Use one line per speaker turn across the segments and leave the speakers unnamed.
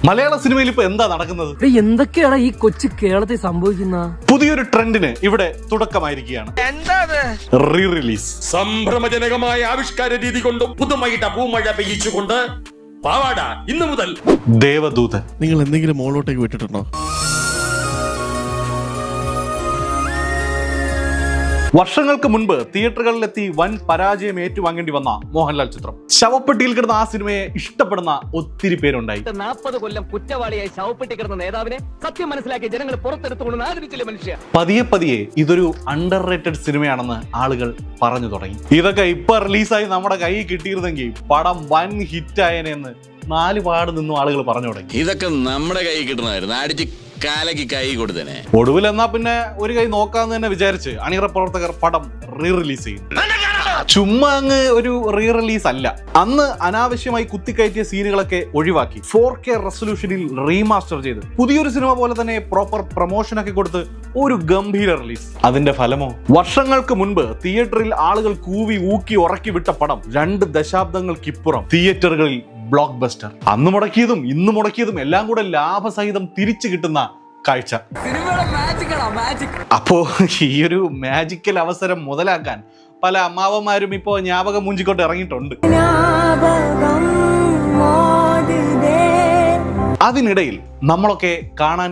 മലയാള സിനിമയിൽ ഇപ്പൊ എന്താ നടക്കുന്നത്?
എന്തൊക്കെയാണ് ഈ കൊച്ചു കേരളത്തിൽ സംഭവിക്കുന്ന?
പുതിയൊരു ട്രെൻഡിന് ഇവിടെ തുടക്കമായിരിക്കുകയാണ്. Re release.
സംഭ്രമജനകമായ ആവിഷ്കാര രീതി കൊണ്ടും പുതുമയിട്ട പൂമഴ പെയ്യിച്ചുകൊണ്ട് പാവാട ഇന്നു മുതൽ
ദേവദൂതൻ.
നിങ്ങൾ എന്തെങ്കിലും മോളോട്ടേക്ക് വിട്ടിട്ടുണ്ടോ?
വർഷങ്ങൾക്ക് മുൻപ് തിയേറ്ററുകളിലെത്തി വൻ പരാജയം ഏറ്റുവാങ്ങേണ്ടി വന്ന മോഹൻലാൽ ചിത്രം. ശവപ്പെട്ടിയിൽ കിടന്ന ആ സിനിമയെ ഇഷ്ടപ്പെടുന്ന ഒത്തിരി പേരുണ്ടായി.
40 കൊല്ലം കുറ്റവാളിയായി ശവപ്പെട്ടി കിടന്ന നേതാവിനെ സത്യം മനസ്സിലാക്കി ജനങ്ങൾ പുറത്തെടുത്തുകൊണ്ട് ആദരിച്ചില്ലേ മനുഷ്യ.
പതിയെ പതിയെ ഇതൊരു അണ്ടർ റേറ്റഡ് സിനിമയാണെന്ന് ആളുകൾ പറഞ്ഞു തുടങ്ങി. ഇതൊക്കെ ഇപ്പൊ റിലീസായി നമ്മുടെ കൈ കിട്ടിയിരുന്നെങ്കിൽ പടം വൻ ഹിറ്റായനെന്ന് 4 പാട് നിന്നും ആളുകൾ പറഞ്ഞു തുടങ്ങി.
ഇതൊക്കെ നമ്മുടെ കൈ കിട്ടണമായിരുന്നു, അടിച്ച് കാലക്ക് കൈ കൊടുത്തേനെ.
ഒടുവിൽ എന്നാ പിന്നെ ഒരു കൈ നോക്കാന്ന് തന്നെ വിചാരിച്ച് അണിയറ പ്രവർത്തകർ പടം റീ റിലീസ് ചെയ്യും. ചുമ്മാ അങ്ങ് ഒരു റീ റിലീസ് അല്ല. അന്ന് അനാവശ്യമായി കുത്തിക്കയറ്റിയ സീനുകളൊക്കെ ഒഴിവാക്കി 4K റെസൊല്യൂഷനിൽ റീമാസ്റ്റർ ചെയ്ത് പുതിയൊരു സിനിമ പോലെ തന്നെ പ്രോപ്പർ പ്രൊമോഷൻ ഒക്കെ കൊടുത്ത് ഒരു ഗംഭീര റിലീസ്. അതിന്റെ ഫലമോ? വർഷങ്ങൾക്ക് മുൻപ് തിയേറ്ററിൽ ആളുകൾ കൂവി ഊക്കി ഉറക്കി വിട്ട പടം 2 ദശാബ്ദങ്ങൾക്കിപ്പുറം തിയേറ്ററുകളിൽ ബ്ലോക്ക് ബസ്റ്റർ. അന്ന് മുടക്കിയതും ഇന്ന് മുടക്കിയതും എല്ലാം കൂടെ ലാഭസഹിതം തിരിച്ചു കിട്ടുന്ന കാഴ്ച. അപ്പോ ഈ ഒരു മാജിക്കൽ അവസരം മുതലാക്കാൻ പല അമ്മാവന്മാരും ഇപ്പോ ജ്ഞാപകം മുഞ്ചിക്കൊണ്ട് ഇറങ്ങിയിട്ടുണ്ട്. അതിനിടയിൽ നമ്മളൊക്കെ കാണാൻ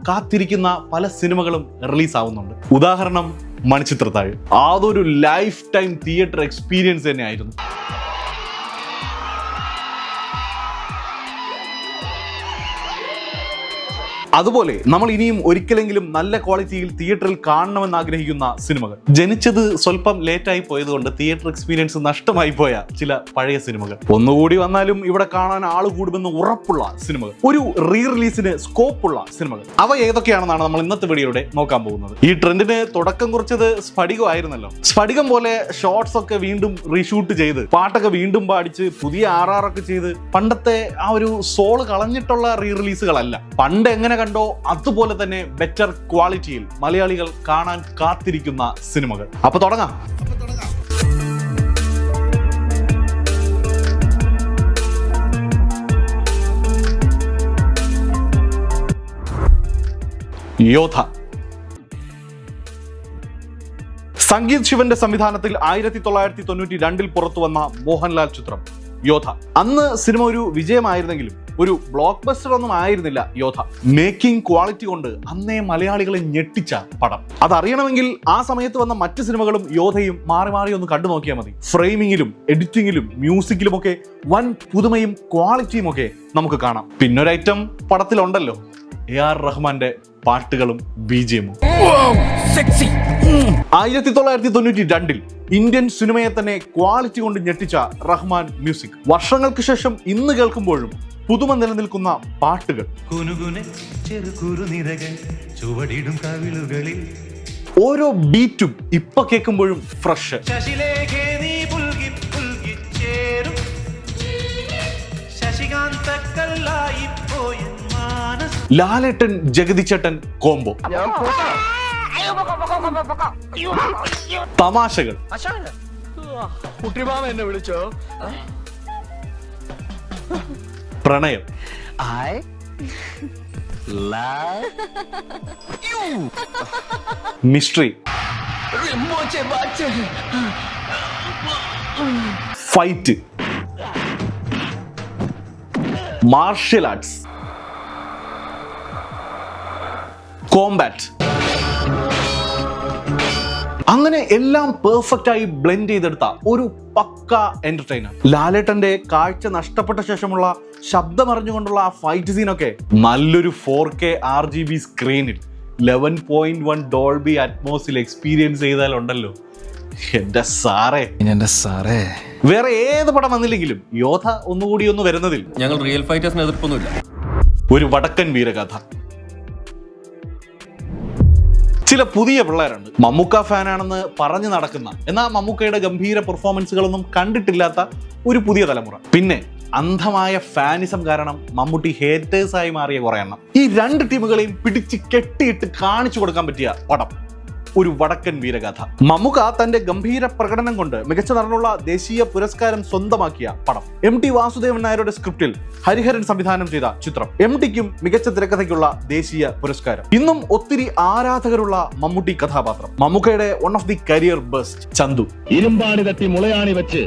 കാത്തിരിക്കുന്ന പല സിനിമകളും റിലീസ് ആവുന്നുണ്ട്. ഉദാഹരണം മണിച്ചിത്രത്താഴ്. അതൊരു ലൈഫ് ടൈം തിയേറ്റർ എക്സ്പീരിയൻസ് തന്നെയായിരുന്നു. അതുപോലെ നമ്മൾ ഇനിയും ഒരിക്കലെങ്കിലും നല്ല ക്വാളിറ്റിയിൽ തിയേറ്ററിൽ കാണണമെന്ന് ആഗ്രഹിക്കുന്ന സിനിമകൾ. ജനിച്ചത് സ്വല്പം ലേറ്റായി പോയതുകൊണ്ട് തിയേറ്റർ എക്സ്പീരിയൻസ് നഷ്ടമായി പോയ ചില പഴയ സിനിമകൾ. ഒന്നുകൂടി വന്നാലും ഇവിടെ കാണാൻ ആള് കൂടുമെന്ന് ഉറപ്പുള്ള സിനിമകൾ. ഒരു റീ റിലീസിന് സ്കോപ്പുള്ള സിനിമകൾ. അവ ഏതൊക്കെയാണെന്നാണ് നമ്മൾ ഇന്നത്തെ വീഡിയോയുടെ നോക്കാൻ പോകുന്നത്. ഈ ട്രെൻഡിന് തുടക്കം കുറിച്ചത് സ്ഫടികം ആയിരുന്നല്ലോ. സ്ഫടികം പോലെ ഷോർട്സ് ഒക്കെ വീണ്ടും റീഷൂട്ട് ചെയ്ത് പാട്ടൊക്കെ വീണ്ടും പാടിച്ച് പുതിയ RR ഒക്കെ ചെയ്ത് പണ്ടത്തെ ആ ഒരു സോള് കളഞ്ഞിട്ടുള്ള റീ റിലീസുകളല്ല. പണ്ട് എങ്ങനെ കണ്ടോ അതുപോലെ തന്നെ ബെറ്റർ ക്വാളിറ്റിയിൽ മലയാളികൾ കാണാൻ കാത്തിരിക്കുന്ന സിനിമകൾ. അപ്പൊ തുടങ്ങാം. യോധ. സംഗീത് ശിവന്റെ സംവിധാനത്തിൽ 1992 പുറത്തു വന്ന മോഹൻലാൽ ചിത്രം യോധ. അന്ന് സിനിമ ഒരു വിജയമായിരുന്നെങ്കിലും ഒരു ബ്ലോക്ക് ബസ്റ്റർ ഒന്നും ആയിരുന്നില്ല യോധ. മേക്കിംഗ് ക്വാളിറ്റി കൊണ്ട് അന്നേ മലയാളികളെ ഞെട്ടിച്ച പടം. അതറിയണമെങ്കിൽ ആ സമയത്ത് വന്ന മറ്റ് സിനിമകളും യോധയും മാറി മാറി ഒന്ന് കണ്ടു നോക്കിയാൽ മതി. ഫ്രെയിമിങ്ങിലും എഡിറ്റിങ്ങിലും മ്യൂസിക്കിലും ഒക്കെ വൻ പുതുമയും ക്വാളിറ്റിയും ഒക്കെ നമുക്ക് കാണാം. പിന്നൊരു ഐറ്റം പടത്തിലുണ്ടല്ലോ, AR റഹ്മാന്റെ പാട്ടുകളും BGM-ഉം. 1992 ഇന്ത്യൻ സിനിമയെ തന്നെ ക്വാളിറ്റി കൊണ്ട് ഞെട്ടിച്ച റഹ്മാൻ മ്യൂസിക്. വർഷങ്ങൾക്ക് ശേഷം ഇന്ന് കേൾക്കുമ്പോഴും പുതുമ നിലനിൽക്കുന്ന പാട്ടുകൾ. ഓരോ ബീറ്റും ഇപ്പൊ കേൾക്കുമ്പോഴും ഫ്രഷ്. ലാലേട്ടൻ ജഗതിച്ചേട്ടൻ കോംബോ. തമാശകൾ.
എന്നെ വിളിച്ചോ?
പ്രണയം. Mystery. Fight. Martial arts. Combat. അങ്ങനെ എല്ലാം പെർഫെക്റ്റ് ആയി ബ്ലെൻഡ് ചെയ്തെടുത്ത ഒരു പക്ക എന്റർടൈനർ. ലാലേട്ടന്റെ കാഴ്ച നഷ്ടപ്പെട്ട ശേഷമുള്ള ശബ്ദം അറിഞ്ഞുകൊണ്ടുള്ള ആ ഫൈറ്റ് സീനൊക്കെ നല്ലൊരു 4K RGB സ്ക്രീനിൽ 11.1 ഡോൾബി അറ്റ്മോസിൽ എക്സ്പീരിയൻസ് ചെയ്താലുണ്ടല്ലോ എന്റെ സാറേ. വേറെ ഏത് പടം വന്നില്ലെങ്കിലും യോധ ഒന്നുകൂടി ഒന്ന് വരുന്നതിൽ
ഞങ്ങൾ റിയൽ ഫൈറ്റേഴ്സിന് എതിർപ്പൊന്നുമില്ല.
ഒരു വടക്കൻ വീരഗാഥ. ചില പുതിയ പിള്ളേരുണ്ട്, മമ്മൂക്ക ഫാനാണെന്ന് പറഞ്ഞു നടക്കുന്ന, എന്നാൽ മമ്മൂക്കയുടെ ഗംഭീര പെർഫോമൻസുകളൊന്നും കണ്ടിട്ടില്ലാത്ത ഒരു പുതിയ തലമുറ. പിന്നെ അന്ധമായ ഫാനിസം കാരണം മമ്മൂട്ടി ഹേറ്റേഴ്സായി മാറിയ കുറെ എണ്ണം. ഈ 2 ടീമുകളെയും പിടിച്ച് കെട്ടിയിട്ട് കാണിച്ചു കൊടുക്കാൻ പറ്റിയ പടം ഒരു വടക്കൻ വീരഗാഥ. മമ്മൂക്ക തന്റെ ഗംഭീര പ്രകടനം കൊണ്ട് മികച്ച നടനുള്ള ദേശീയ പുരസ്കാരം സ്വന്തമാക്കിയ പടം. MT വാസുദേവൻ നായരുടെ സ്ക്രിപ്റ്റിൽ ഹരിഹരൻ സംവിധാനം ചെയ്ത ചിത്രം. MTക്കും മികച്ച തിരക്കഥയ്ക്കുള്ള ദേശീയ പുരസ്കാരം. ഇന്നും ഒത്തിരി ആരാധകരുള്ള മമ്മൂട്ടി കഥാപാത്രം. മമ്മൂക്കയുടെ one of the career best Chandu.
ഇരുമ്പാണി തട്ടി മുളയാണി വെച്ച്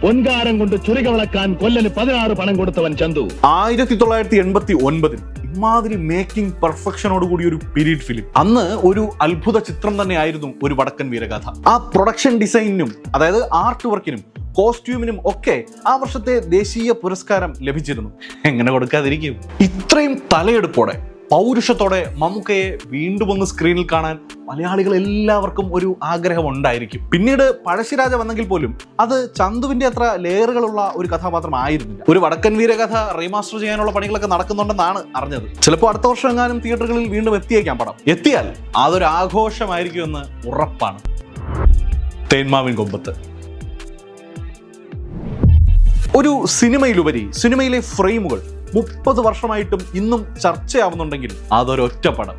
പൊൻകാരം കൊണ്ട് ചുരിക വിളക്കാൻ കൊല്ലന് 16 പണം കൊടുത്തവൻ ചന്തു.
1989 ഇമാതിരി മേക്കിംഗ് പെർഫെക്ഷനോട് കൂടി ഒരു പീരീഡ് ഫിലിം. അന്ന് ഒരു അത്ഭുത ചിത്രം തന്നെയായിരുന്നു ഒരു വടക്കൻ വീരഗാഥ. ആ പ്രൊഡക്ഷൻ ഡിസൈനിനും അതായത് ആർട്ട് വർക്കിനും കോസ്റ്റ്യൂമിനും ഒക്കെ ആ വർഷത്തെ ദേശീയ പുരസ്കാരം ലഭിച്ചിരുന്നു. എങ്ങനെ കൊടുക്കാതിരിക്കും? ഇത്രയും തലയെടുപ്പോടെ പൗരുഷത്തോടെ മമ്മൂക്കയെ വീണ്ടും ഒന്ന് സ്ക്രീനിൽ കാണാൻ മലയാളികൾ എല്ലാവർക്കും ഒരു ആഗ്രഹം ഉണ്ടായിരിക്കും. പിന്നീട് പഴശ്ശിരാജ വന്നെങ്കിൽ പോലും അത് ചന്തുവിന്റെ അത്ര ലെയറുകളുള്ള ഒരു കഥാപാത്രമായിരുന്നില്ല. ഒരു വടക്കൻ വീരകഥ റീമാസ്റ്റർ ചെയ്യാനുള്ള പണികളൊക്കെ നടക്കുന്നുണ്ടെന്നാണ് അറിഞ്ഞത്. ചിലപ്പോൾ അടുത്ത വർഷം എങ്ങാനും തിയേറ്ററുകളിൽ വീണ്ടും എത്തിയേക്കാം പടം. എത്തിയാൽ അതൊരു ആഘോഷമായിരിക്കുമെന്ന് ഉറപ്പാണ്. തേന്മാവിൻ കൊമ്പത്ത് ഒരു സിനിമയിലുപരി സിനിമയിലെ ഫ്രെയിമുകൾ 30 വർഷമായിട്ടും ഇന്നും ചർച്ചയാവുന്നുണ്ടെങ്കിൽ അതൊരൊറ്റ പടം,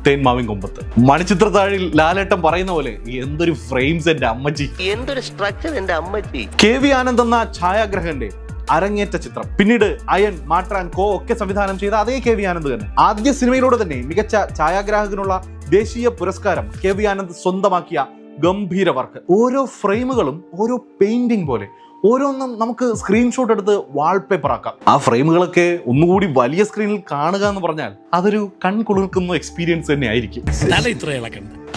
തേന്മാവിൻ കൊമ്പത്ത്. മണിച്ചിത്രത്താഴിൽ ലാലേട്ടൻ പറയുന്ന പോലെ എന്തൊരു ഫ്രെയിംസ് എന്റെ അമ്മച്ചി,
എന്തൊരു സ്ട്രക്ചർ എന്റെ അമ്മച്ചി.
KV ആനന്ദ് എന്ന ഛായാഗ്രഹന്റെ അരങ്ങേറ്റ ചിത്രം. പിന്നീട് അയൻ, മാട്രാൻ, കോ ഒക്കെ സംവിധാനം ചെയ്ത അതേ KV ആനന്ദ് തന്നെ. ആദ്യ സിനിമയിലൂടെ തന്നെ മികച്ച ഛായാഗ്രാഹകനുള്ള ദേശീയ പുരസ്കാരം KV ആനന്ദ് സ്വന്തമാക്കിയ ഗംഭീര വർക്ക്. ഓരോ ഫ്രെയിമുകളും ഓരോ പെയിന്റിംഗ് പോലെ ഓരോന്നും നമുക്ക് സ്ക്രീൻഷോട്ട് എടുത്ത് വാൾപേപ്പർ ആക്കാം. ആ ഫ്രെയിമുകളൊക്കെ ഒന്നുകൂടി വലിയ സ്ക്രീനിൽ കാണുക എന്ന് പറഞ്ഞാൽ അതൊരു കൺകുളിർക്കുന്ന എക്സ്പീരിയൻസ് തന്നെ ആയിരിക്കും.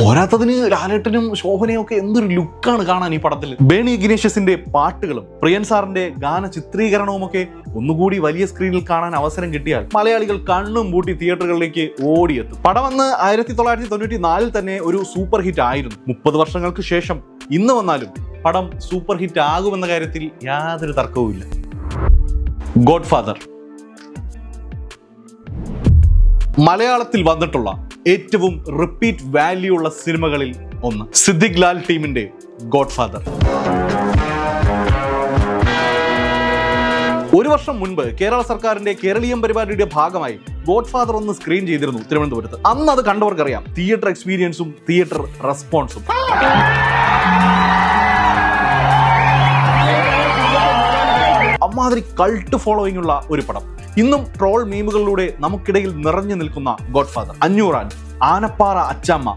പോരാത്തതിന് ലാലേട്ടനും ശോഭനയും ഒക്കെ എന്തൊരു ലുക്കാണ് കാണാൻ ഈ പടത്തിൽ. ബേണി ഇഗ്നേഷ്യസിന്റെ പാട്ടുകളും പ്രിയൻ സാറിന്റെ ഗാന ചിത്രീകരണവും ഒക്കെ ഒന്നുകൂടി വലിയ സ്ക്രീനിൽ കാണാൻ അവസരം കിട്ടിയാൽ മലയാളികൾ കണ്ണും പൂട്ടി തിയേറ്ററുകളിലേക്ക് ഓടിയെത്തും. പടം വന്ന് 1994 തന്നെ ഒരു സൂപ്പർ ഹിറ്റ് ആയിരുന്നു. 30 വർഷങ്ങൾക്ക് ശേഷം ഇന്ന് വന്നാലും പടം സൂപ്പർ ഹിറ്റ് ആകുമെന്ന കാര്യത്തിൽ യാതൊരു തർക്കവുമില്ല. ഗോഡ്ഫാദർ മലയാളത്തിൽ വന്നിട്ടുള്ള ഏറ്റവും റിപ്പീറ്റ് വാല്യൂ ഉള്ള സിനിമകളിൽ ഒന്ന്. സിദ്ദിഖ് ലാൽ ടീമിന്റെ ഗോഡ്ഫാദർ. ഒരു വർഷം മുൻപ് കേരള സർക്കാരിന്റെ കേരളീയം പരിപാടിയുടെ ഭാഗമായി ഗോഡ്ഫാദർ ഒന്ന് സ്ക്രീൻ ചെയ്തിരുന്നു തിരുവനന്തപുരത്ത്. അന്ന് അത് കണ്ടവർക്കറിയാം തിയേറ്റർ എക്സ്പീരിയൻസും തിയേറ്റർ റെസ്പോൺസും. അമ്മാതിരി കൾട്ട് ഫോളോയിങ് ഉള്ള ഒരു പടം. ഇന്നും ട്രോൾ മീമുകളിലൂടെ നമുക്കിടയിൽ നിറഞ്ഞു നിൽക്കുന്ന ഗോഡ്ഫാദർ. അഞ്ഞൂറാൻ, ആനപ്പാറ അച്ചാമ്മ,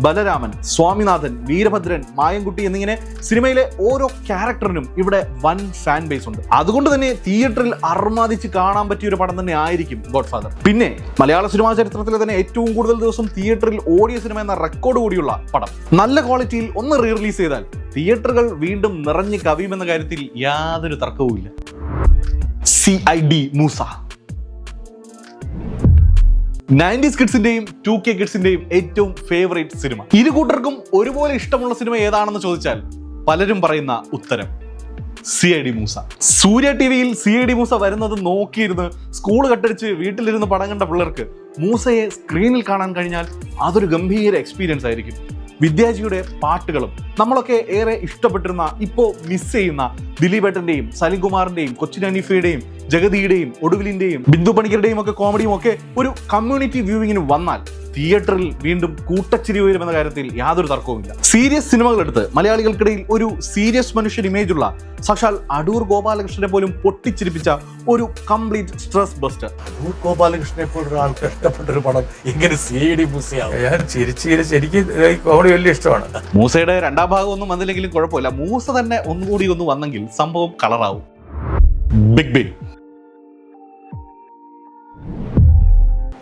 ബലരാമൻ, സ്വാമിനാഥൻ, വീരഭദ്രൻ, മായൻകുട്ടി എന്നിങ്ങനെ സിനിമയിലെ ഓരോ ക്യാരക്ടറിനും ഇവിടെ വൻ ഫാൻ ബേസ് ഉണ്ട്. അതുകൊണ്ട് തന്നെ തിയേറ്ററിൽ അർമാദിച്ച് കാണാൻ പറ്റിയ ഒരു പടം തന്നെ ആയിരിക്കും ഗോഡ്ഫാദർ. പിന്നെ മലയാള സിനിമാ ചരിത്രത്തിലെ തന്നെ ഏറ്റവും കൂടുതൽ ദിവസം തിയേറ്ററിൽ ഓടിയ സിനിമ എന്ന റെക്കോർഡ് കൂടിയുള്ള പടം. നല്ല ക്വാളിറ്റിയിൽ ഒന്ന് റീ റിലീസ് ചെയ്താൽ തിയേറ്ററുകൾ വീണ്ടും നിറഞ്ഞു കവിയുമെന്ന കാര്യത്തിൽ യാതൊരു തർക്കവുമില്ല. CID മൂസ. 90s കിഡ്സിന്റെയും 2K കിഡ്സിന്റെയും ഏറ്റവും ഫേവറേറ്റ് സിനിമ. ഇരു കൂട്ടർക്കും ഒരുപോലെ ഇഷ്ടമുള്ള സിനിമ ഏതാണെന്ന് ചോദിച്ചാൽ പലരും പറയുന്ന ഉത്തരം CID മൂസ. സൂര്യ TVയിൽ CID മൂസ വരുന്നത് നോക്കിയിരുന്ന് സ്കൂൾ കട്ടടിച്ച് വീട്ടിലിരുന്ന് പടം കണ്ട പിള്ളേർക്ക് മൂസയെ സ്ക്രീനിൽ കാണാൻ കഴിഞ്ഞാൽ അതൊരു ഗംഭീര എക്സ്പീരിയൻസ് ആയിരിക്കും. വിദ്യാജിയുടെ പാട്ടുകളും നമ്മളൊക്കെ ഏറെ ഇഷ്ടപ്പെട്ടിരുന്ന, ഇപ്പോൾ മിസ് ചെയ്യുന്ന ദിലീപേട്ടന്റെയും സലിംകുമാറിന്റെയും കൊച്ചിൻ ഹനീഫയുടെയും ജഗതിയുടെയും ഒടുവിലിന്റെയും ബിന്ദു പണിക്കരുടെയും ഒക്കെ കോമഡിയും ഒക്കെ ഒരു കമ്മ്യൂണിറ്റി വ്യൂവിങ്ങിന് വന്നാൽ തിയേറ്ററിൽ വീണ്ടും കൂട്ടച്ചിരി വരുമെന്ന കാര്യത്തിൽ യാതൊരു തർക്കവുമില്ല. സീരിയസ് സിനിമകൾ എടുത്ത് മലയാളികൾക്കിടയിൽ ഒരു സീരിയസ് മനുഷ്യൻ ഇമേജുള്ള സാക്ഷാൽ അടൂർ ഗോപാലകൃഷ്ണനെ പോലും പൊട്ടിച്ചിരിപ്പിച്ച ഒരു കംപ്ലീറ്റ് സ്ട്രെസ് ബസ്റ്റർ.
അടൂർ ഗോപാലകൃഷ്ണനെ പോലൊരു ആൾക്ക് ഇഷ്ടപ്പെട്ട ഒരു പടം ഇങ്ങനെ CID മൂസയാവും. ഞാൻ ചിരിച്ച് എനിക്ക് കോമഡി വലിയ ഇഷ്ടമാണ്.
മൂസയുടെ രണ്ടാം ഭാഗം ഒന്നും വന്നില്ലെങ്കിലും കുഴപ്പമില്ല. മൂസ തന്നെ ഒന്നുകൂടി ഒന്ന് വന്നെങ്കിൽ സംഭവം കളറാവും. Big B.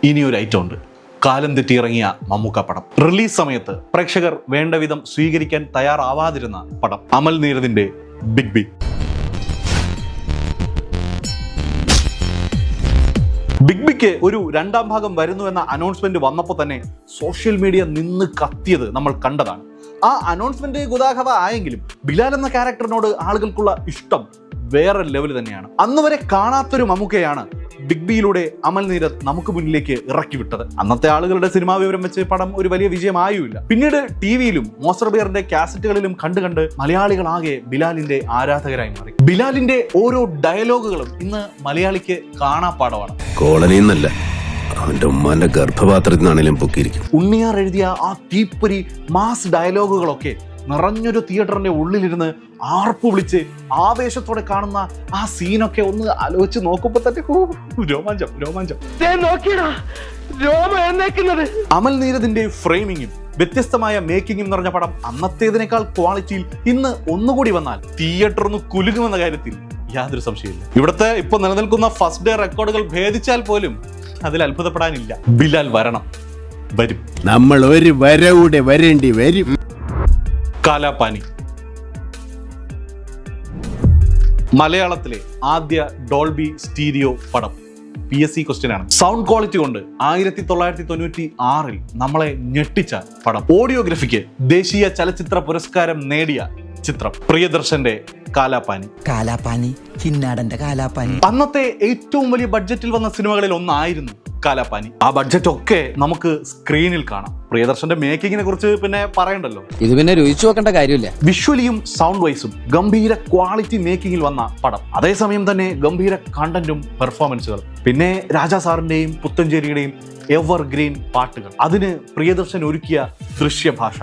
ഇനിയൊരു ഐറ്റം ഉണ്ട്. കാലം തെറ്റിയിറങ്ങിയ മമ്മൂക്ക പടം. റിലീസ് സമയത്ത് പ്രേക്ഷകർ വേണ്ട വിധം സ്വീകരിക്കാൻ തയ്യാറാവാതിരുന്ന പടം. അമൽ നീരദിന്റെ ബിഗ് ബി. ബിഗ് ബിക്ക് ഒരു രണ്ടാം ഭാഗം വരുന്നു എന്ന അനൗൺസ്മെന്റ് വന്നപ്പോൾ തന്നെ സോഷ്യൽ മീഡിയ നിന്ന് കത്തിയത് നമ്മൾ കണ്ടതാണ്. ആ അനൗൺസ്മെന്റ് ഗുദാഹവ ആയെങ്കിലും ബിലാൽ എന്ന ക്യാരക്ടറിനോട് ആളുകൾക്കുള്ള ഇഷ്ടം വേറെ ലെവൽ തന്നെയാണ്. അന്ന് വരെ കാണാത്തൊരു മമ്മൂക്കയാണ് ബിഗ് ബിയിലൂടെ അമൽ നീരദ് നമുക്ക് മുന്നിലേക്ക് ഇറക്കി വിട്ടത്. അന്നത്തെ ആളുകളുടെ സിനിമാ വിവരം വെച്ച് പടം ഒരു വലിയ വിജയമായുമില്ല. പിന്നീട് ടിവിയിലും മോസ്റ്റർ ബിയറിന്റെ കാസറ്റുകളിലും കണ്ട് മലയാളികളാകെ ബിലാലിന്റെ ആരാധകരായി മാറി. ബിലാലിന്റെ ഓരോ ഡയലോഗുകളും ഇന്ന് മലയാളിക്ക് കാണാപ്പാടമാണ്.
കോളനി എന്നല്ല,
അവന്റെ ഉമ്മാന്റെ ഗർഭപാത്രത്തിൽ നിന്നാണെങ്കിലും പൊക്കിയിരിക്കും.
ഉണ്ണിയാർ എഴുതിയ ആ തീപ്പൊരി മാസ് ഡയലോഗുകളൊക്കെ നിറഞ്ഞൊരു തിയേറ്ററിന്റെ ഉള്ളിലിരുന്ന് ആർപ്പ് വിളിച്ച് ആവേശത്തോടെ കാണുന്ന ആ സീനൊക്കെ ഒന്ന് ആലോചിച്ച് നോക്കുമ്പോ തന്നെ രോമാഞ്ചം രോമാഞ്ചം. അമൽ നീരദിന്റെ ഫ്രെയിമിങ്ങും വ്യത്യസ്തമായ മേക്കിങ്ങും നിറഞ്ഞ പടം അന്നത്തേതിനേക്കാൾ ക്വാളിറ്റിയിൽ ഇന്ന് ഒന്നുകൂടി വന്നാൽ തിയേറ്റർ ഒന്ന് കുലുങ്ങുമെന്ന കാര്യത്തിൽ യാതൊരു സംശയമില്ല. ഇവിടുത്തെ ഇപ്പൊ നിലനിൽക്കുന്ന ഫസ്റ്റ് ഡേ റെക്കോർഡുകൾ ഭേദിച്ചാൽ പോലും അതിൽ അത്ഭുതപ്പെടാനില്ല. ബിലാൽ വരണം, വരും.
നമ്മൾ ഒരു വരവിടെ വരേണ്ടി വരും.
കാലാപാനി മലയാളത്തിലെ ആദ്യ ഡോൾബി സ്റ്റീരിയോ പടം. PSC ക്വസ്റ്റ്യൻ ആണ്. സൗണ്ട് ക്വാളിറ്റി കൊണ്ട് 1996 നമ്മളെ ഞെട്ടിച്ച പടം. ഓഡിയോഗ്രഫിക്ക് ദേശീയ ചലച്ചിത്ര പുരസ്കാരം നേടിയ ചിത്രം പ്രിയദർശന്റെ കാലാപാനി.
കാലാപാനി, ചിന്നാടന്റെ കാലാപാനി.
അന്നത്തെ ഏറ്റവും വലിയ ബഡ്ജറ്റിൽ വന്ന സിനിമകളിൽ ഒന്നായിരുന്നു കാലാപാനി. ആ ബഡ്ജറ്റ് ഒക്കെ നമുക്ക് സ്ക്രീനിൽ കാണാം. പ്രിയദർശന്റെ മേക്കിങ്ങിനെ കുറിച്ച് പിന്നെ പറയണ്ടല്ലോ.
ഇത് പിന്നെ രുചിച്ചു നോക്കേണ്ട കാര്യമില്ല.
വിഷ്വലിയും സൗണ്ട് വൈസും ഗംഭീര ക്വാളിറ്റി മേക്കിങ്ങിൽ വന്ന പടം. അതേസമയം തന്നെ ഗംഭീര കണ്ടന്റും പെർഫോമൻസുകളും. പിന്നെ രാജാ സാറിന്റെയും പുത്തഞ്ചേരിയുടെയും എവർ ഗ്രീൻ പാട്ടുകൾ. അതിന് പ്രിയദർശൻ ഒരുക്കിയ ദൃശ്യഭാഷ.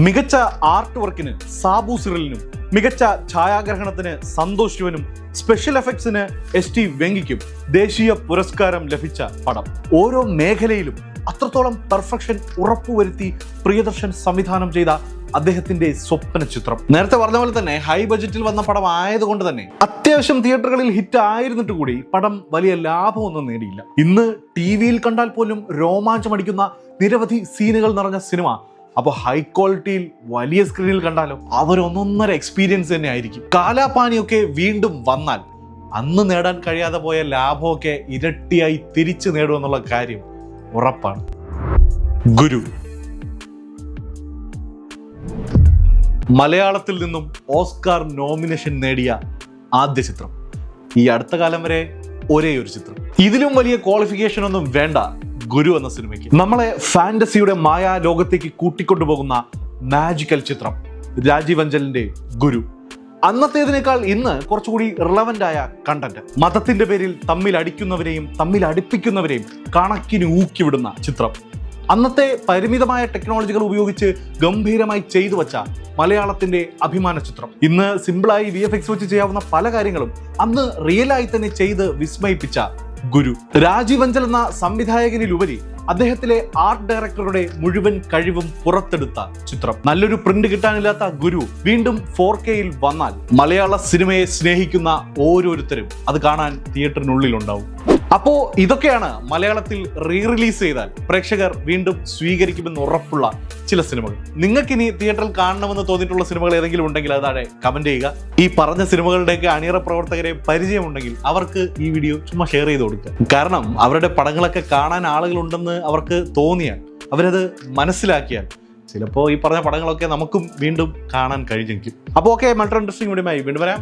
മികച്ച ആർട്ട് വർക്കിന് സാബു സിറിലിനും, മികച്ച ഛായാഗ്രഹണത്തിന് സന്തോഷ് ശിവനും, സ്പെഷ്യൽ എഫക്ട്സിന് ST വെങ്കിക്കും ദേശീയ പുരസ്കാരം ലഭിച്ച പടം. ഓരോ മേഖലയിലും അത്രത്തോളം പെർഫെക്ഷൻ ഉറപ്പുവരുത്തി പ്രിയദർശൻ സംവിധാനം ചെയ്ത അദ്ദേഹത്തിന്റെ സ്വപ്ന ചിത്രം. നേരത്തെ പറഞ്ഞ പോലെ തന്നെ ഹൈ ബഡ്ജറ്റിൽ വന്ന പടം ആയതുകൊണ്ട് തന്നെ അത്യാവശ്യം തിയേറ്ററുകളിൽ ഹിറ്റ് ആയിരുന്നിട്ട് കൂടി പടം വലിയ ലാഭമൊന്നും നേടിയില്ല. ഇന്ന് TV-യിൽ കണ്ടാൽ പോലും രോമാഞ്ചമടിക്കുന്ന നിരവധി സീനുകൾ നിറഞ്ഞ സിനിമ അപ്പോൾ ഹൈ ക്വാളിറ്റിയിൽ വലിയ സ്ക്രീനിൽ കണ്ടാലോ അവരൊന്നൊന്നര എക്സ്പീരിയൻസ് തന്നെ ആയിരിക്കും. കാലാപാനിയൊക്കെ വീണ്ടും വന്നാൽ അന്ന് നേടാൻ കഴിയാതെ പോയ ലാഭമൊക്കെ ഇരട്ടിയായി തിരിച്ചു നേടുമെന്നുള്ള കാര്യം ഉറപ്പാണ്. ഗുരു മലയാളത്തിൽ നിന്നും ഓസ്കാർ നോമിനേഷൻ നേടിയ ആദ്യ ചിത്രം. ഈ അടുത്ത കാലം വരെ ഒരേ ഒരു ചിത്രം. ഇതിലും വലിയ ക്വാളിഫിക്കേഷൻ ഒന്നും വേണ്ട ഗുരു എന്ന സിനിമയ്ക്ക്. നമ്മളെ ഫാന്റസിയുടെ മായാ ലോകത്തേക്ക് കൂട്ടിക്കൊണ്ടുപോകുന്ന മാജിക്കൽ ചിത്രം രാജീവ് അഞ്ചലിന്റെ ഗുരു. അന്നത്തേതിനേക്കാൾ ഇന്ന് കുറച്ചുകൂടി റിലവന്റ് ആയ കണ്ടന്റ്. മതത്തിന്റെ പേരിൽ തമ്മിൽ അടിക്കുന്നവരെയും തമ്മിൽ അടുപ്പിക്കുന്നവരെയും കണക്കിന് ഊക്കിവിടുന്ന ചിത്രം. അന്നത്തെ പരിമിതമായ ടെക്നോളജികൾ ഉപയോഗിച്ച് ഗംഭീരമായി ചെയ്തു വച്ച മലയാളത്തിന്റെ അഭിമാന ചിത്രം. ഇന്ന് സിമ്പിളായി VFX വെച്ച് ചെയ്യാവുന്ന പല കാര്യങ്ങളും അന്ന് റിയലായി തന്നെ ചെയ്ത് വിസ്മയിപ്പിച്ച ഗുരു. രാജീവ് അഞ്ചൽ എന്ന സംവിധായകനിലുപരി അദ്ദേഹത്തിലെ ആർട്ട് ഡയറക്ടറുടെ മുഴുവൻ കഴിവും പുറത്തെടുത്ത ചിത്രം. നല്ലൊരു പ്രിന്റ് കിട്ടാനില്ലാത്ത ഗുരു വീണ്ടും 4K-യിൽ വന്നാൽ മലയാള സിനിമയെ സ്നേഹിക്കുന്ന ഓരോരുത്തരും അത് കാണാൻ തിയേറ്ററിനുള്ളിൽ ഉണ്ടാവും. അപ്പോ ഇതൊക്കെയാണ് മലയാളത്തിൽ റിലീസ് ചെയ്താൽ പ്രേക്ഷകർ വീണ്ടും സ്വീകരിക്കുമെന്ന് ഉറപ്പുള്ള ചില സിനിമകൾ. നിങ്ങൾക്കിനി തിയേറ്ററിൽ കാണണമെന്ന് തോന്നിയിട്ടുള്ള സിനിമകൾ ഏതെങ്കിലും ഉണ്ടെങ്കിൽ അത് താഴെ കമന്റ് ചെയ്യുക. ഈ പറഞ്ഞ സിനിമകളുടെയൊക്കെ അണിയറ പ്രവർത്തകരെ പരിചയമുണ്ടെങ്കിൽ അവർക്ക് ഈ വീഡിയോ ചുമ്മാ ഷെയർ ചെയ്ത് കൊടുക്കുക. കാരണം അവരുടെ പടങ്ങളൊക്കെ കാണാൻ ആളുകളുണ്ടെന്ന് അവർക്ക് തോന്നിയാൽ, അവരത് മനസ്സിലാക്കിയാൽ ചിലപ്പോൾ ഈ പറഞ്ഞ പടങ്ങളൊക്കെ നമുക്കും വീണ്ടും കാണാൻ കഴിഞ്ഞെങ്കിൽ. അപ്പോൾ ഓക്കെ, മൾട്ടി ഇൻട്രസ്റ്റിംഗ് വീഡിയോയുമായി വീണ്ടും വരാം.